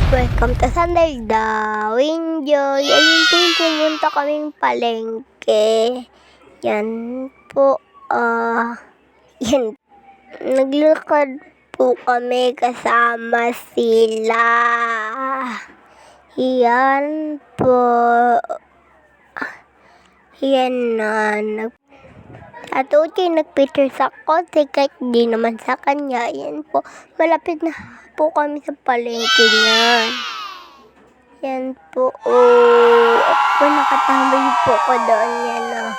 Welcome to Sunday daw. Enjoy. Ayun po yung pumunta kaming palengke. Yan po. Yan. Naglakad po kami kasama sila. Yan po. Yan na. At okay, nagpictures ako. Kahit di naman sa kanya. Yan po. Malapit na po kami sa palengke niyan. Yan po. Ako nakatambay po ako doon. Yan o.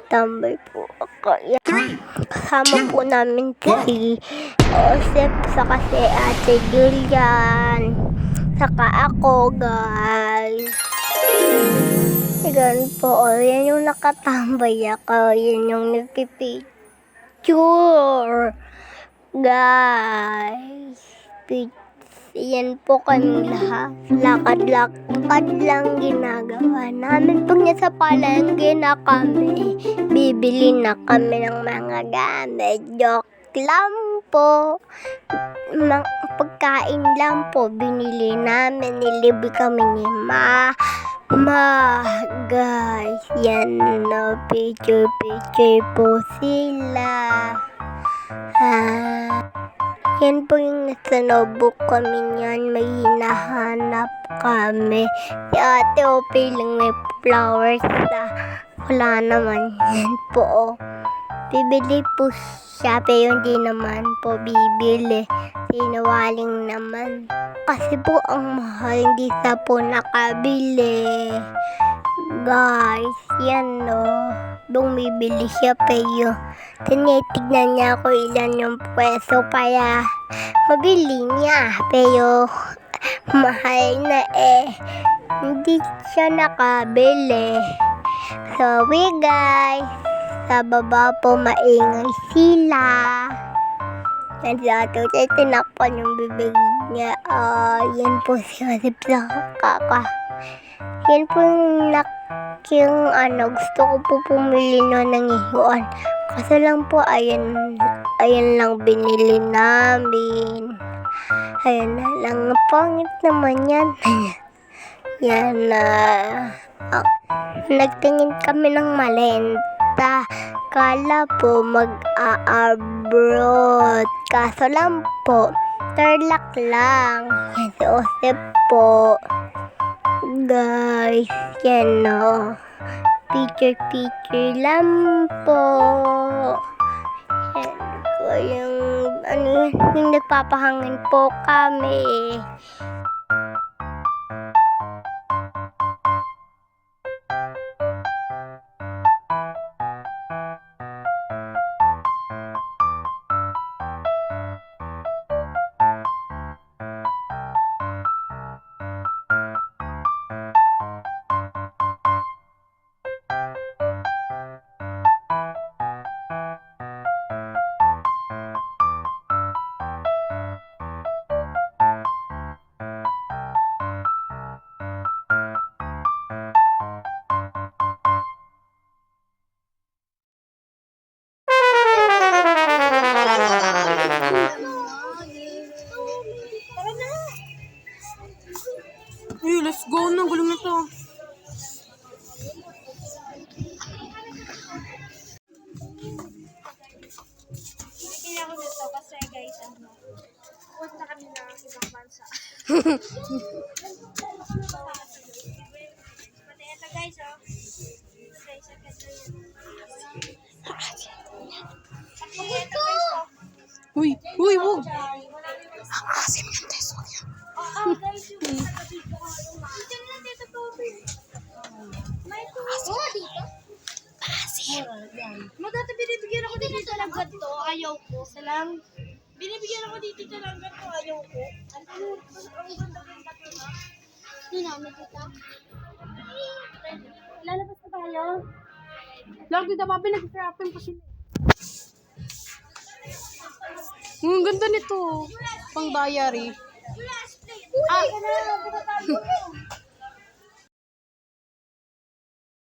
Tambay po ako. Yan. Kasama po namin si Joseph, saka si Ate Julian, saka ako, guys. Ganun po. Yan yung nakatambay ako. Yan yung nagpipicture. Guys. Yan po kami lahat. Lakad-lakad lang ginagawa namin. Pag nasa palengke na kami, bibili na kami ng mga gamit. Joke lang po. Pagkain lang po, binili namin. Nilibre kami ni guys. Yan no, picture po sila. Yan po yung nasa notebook kami niyan. May hinahanap kami. Si Ate Opie lang may flowers na wala naman. Yan po. Bibili po siya, pero hindi naman po bibili. Sinawaling naman. Kasi po ang mahal, hindi sa po nakabili. Guys, yan no. Bumibili siya, pero tinitignan niya kung ilan yung pwesto kaya mabili niya. Pero mahal na hindi siya nakabili. Sorry guys. Sa baba po maingay sila. Yan si Ate Uche, tinakpan yung bibig niya. Yan po si Joseph sa kaka. Yan po yung gusto ko po pumili ng ihuan. Kaso lang po, ayan lang binili namin. Ayan na lang, pangit naman yan. Yan na. Nagtingin kami ng malenta. Kala po mag-a-abroad. Kaso lang po, Tarlac lang. Yan si Joseph po. Guys, yan no. Picture lang po. Yan po yung nagpapahangin po kami. Hey, let's go na. Gulang na to. Bibili ako nito kasi guys, punta kami na ibang bansa. Pati ito guys, Ito guys, ito guys, Uy, wag. Ang asim ng teso niya. guys, yung dito ko lang dito po. May tuwa dito. Asim. Dati binibigyan ako dito lang ganito, ayaw ko. Salang, binibigyan ako dito lang ganito, ayaw ko. Ang ganda-ganda ko na. Hindi namin kita. Lalabas na tayo. Lagi daw ba pinag-trapping pa sila. Ang ganda nito. Pang diary. Uy,